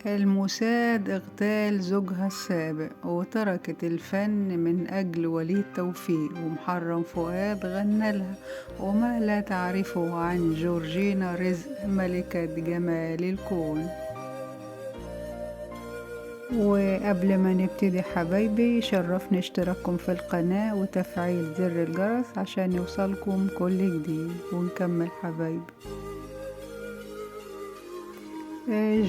الموساد اغتال زوجها السابق وتركت الفن من أجل وليد توفيق، ومحرم فؤاد غنى لها وما لا تعرفه عن جورجينا رزق ملكة جمال الكون. وقبل ما نبتدي حبايبي شرفني اشتراككم في القناة وتفعيل زر الجرس عشان يوصلكم كل جديد، ونكمل حبايبي.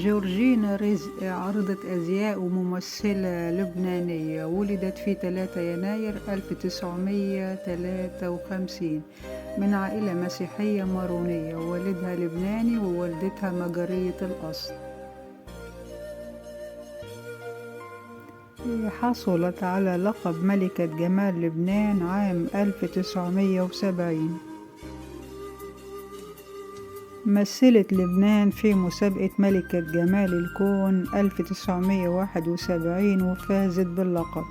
جورجينا رزق عارضة أزياء وممثلة لبنانية، ولدت في 3 يناير 1953 من عائلة مسيحية مارونية، والدها لبناني ووالدتها مجرية الأصل. حصلت على لقب ملكة جمال لبنان عام 1970. مثلت لبنان في مسابقة ملكة جمال الكون 1971 وفازت باللقب،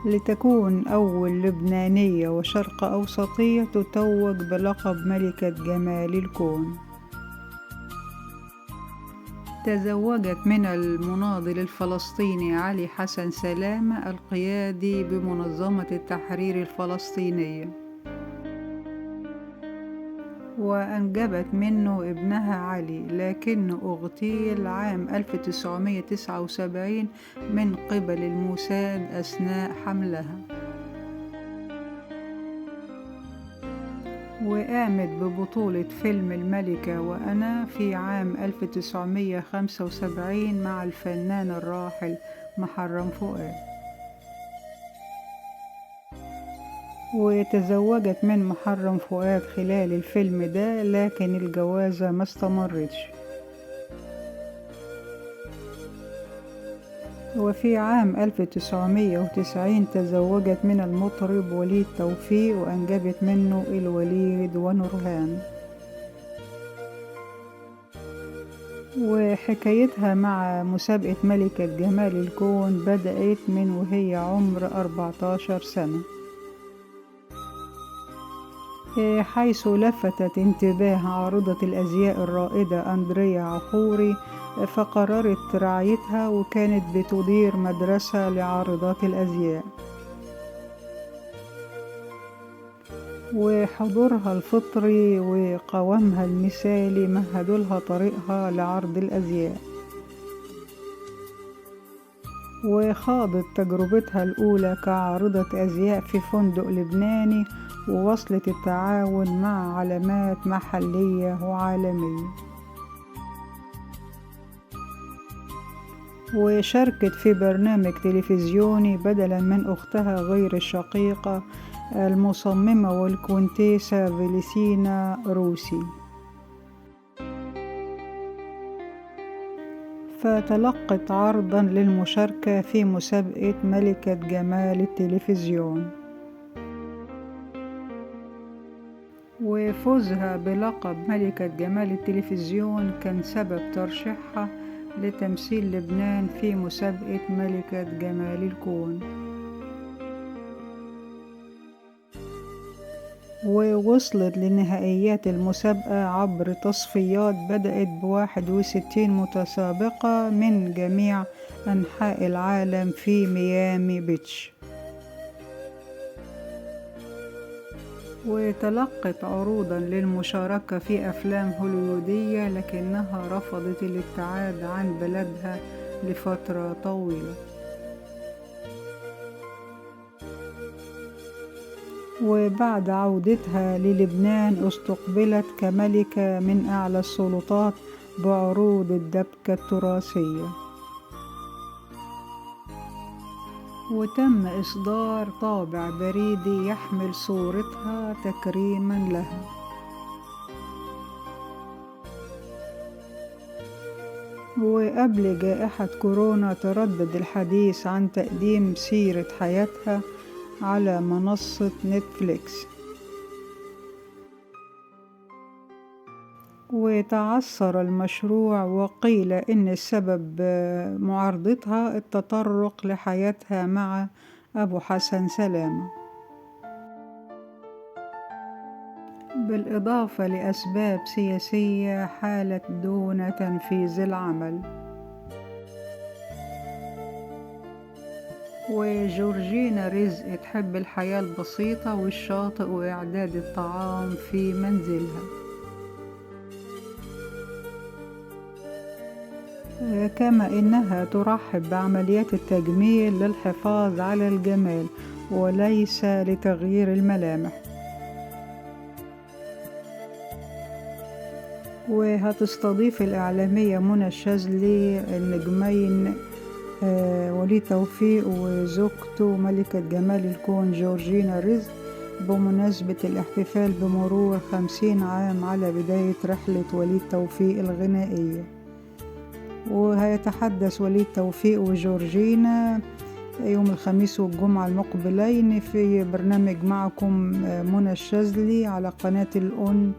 لتكون أول لبنانية وشرق أوسطية تتوج بلقب ملكة جمال الكون. تزوجت من المناضل الفلسطيني علي حسن سلامة القيادي بمنظمة التحرير الفلسطينية، وأنجبت منه ابنها علي، لكنه اغتيل عام 1979 من قبل الموساد أثناء حملها. وقامت ببطولة فيلم الملكة وأنا في عام 1975 مع الفنان الراحل محرم فؤاد. وتزوجت من محرم فؤاد خلال الفيلم ده، لكن الجوازة ما استمرتش. وفي عام 1990 تزوجت من المطرب وليد توفيق وأنجبت منه الوليد ونورهان. وحكايتها مع مسابقة ملكة جمال الكون بدأت من وهي عمر 14 سنة، حيث لفتت انتباه عارضة الأزياء الرائدة أندريا عخوري، فقررت رعايتها، وكانت بتدير مدرسة لعارضات الأزياء. وحضورها الفطري وقوامها المثالي مهدوا لها طريقها لعرض الأزياء. وخاضت تجربتها الأولى كعارضة أزياء في فندق لبناني، ووصلت التعاون مع علامات محلية وعالمية. وشاركت في برنامج تلفزيوني بدلا من أختها غير الشقيقة المصممة والكونتيسة فاليسينا روسي، فتلقت عرضا للمشاركة في مسابقة ملكة جمال التلفزيون. وفوزها بلقب ملكة جمال التلفزيون كان سبب ترشيحها لتمثيل لبنان في مسابقة ملكة جمال الكون. ووصلت لنهائيات المسابقة عبر تصفيات بدأت ب61 متسابقة من جميع أنحاء العالم في ميامي بيتش. وتلقت عروضا للمشاركة في أفلام هوليودية، لكنها رفضت الابتعاد عن بلدها لفترة طويلة. وبعد عودتها للبنان استقبلت كملكة من أعلى السلطات بعروض الدبكة التراثية، وتم إصدار طابع بريدي يحمل صورتها تكريما لها. وقبل جائحة كورونا تردد الحديث عن تقديم سيرة حياتها على منصة نتفليكس، وتعثر المشروع، وقيل إن السبب معارضتها التطرق لحياتها مع أبو حسن سلامة. بالإضافة لأسباب سياسية حالت دون تنفيذ العمل. وجورجينا رزق تحب الحياة البسيطة والشاطئ وإعداد الطعام في منزلها. كما إنها ترحب بعمليات التجميل للحفاظ على الجمال وليس لتغيير الملامح. وهتستضيف الإعلامية منى الشاذلي النجمين وليد توفيق وزوجته ملكة جمال الكون جورجينا رزق بمناسبة الاحتفال بمرور 50 عام على بداية رحلة وليد توفيق الغنائية. وهيتحدث وليد توفيق وجورجينا يوم الخميس والجمعة المقبلين في برنامج معكم منى الشاذلي على قناة الأون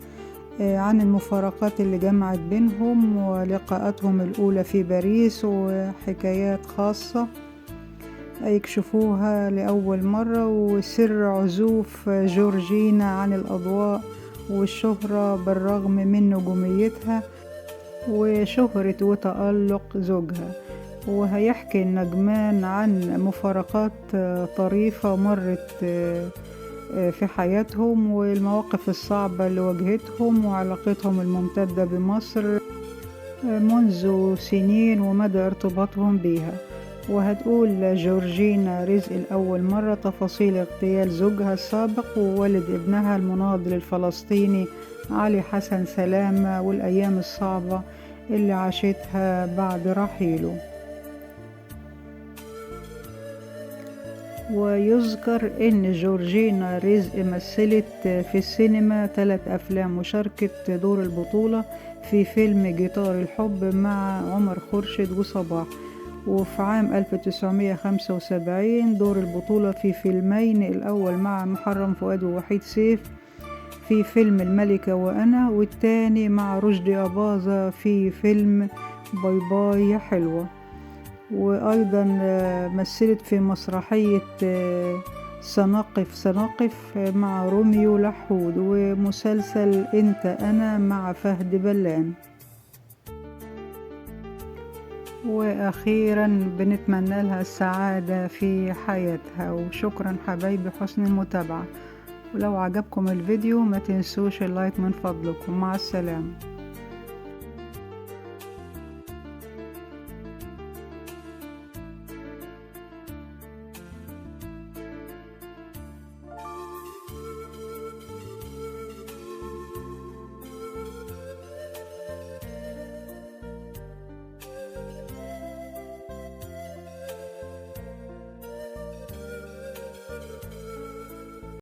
عن المفارقات اللي جمعت بينهم ولقاءاتهم الأولى في باريس وحكايات خاصة يكشفوها لأول مرة وسر عزوف جورجينا عن الأضواء والشهرة بالرغم من نجوميتها وشهرة وتألق زوجها. وهيحكي النجمان عن مفارقات طريفة مرت في حياتهم والمواقف الصعبة اللي واجهتهم وعلاقتهم الممتدة بمصر منذ سنين ومدى ارتباطهم بيها. وهتقول جورجينا رزق الأول مرة تفاصيل اغتيال زوجها السابق ووالد ابنها المناضل الفلسطيني علي حسن سلامة والأيام الصعبة اللي عاشتها بعد رحيله. ويذكر ان جورجينا رزق مثلت في السينما 3 أفلام وشاركت دور البطولة في فيلم جيتار الحب مع عمر خورشيد وصباح. وفي عام 1975 دور البطولة في فيلمين، الأول مع محرم فؤاد ووحيد سيف في فيلم الملكة وأنا، والتاني مع رشدي أباظة في فيلم باي باي يا حلوة. وأيضا مثلت في مسرحية سنقف مع روميو لحود ومسلسل انت أنا مع فهد بلان. وأخيرا بنتمنى لها السعادة في حياتها. وشكرا حبايبي حسن المتابعة، ولو عجبكم الفيديو ما تنسوش اللايك من فضلكم. مع السلامة.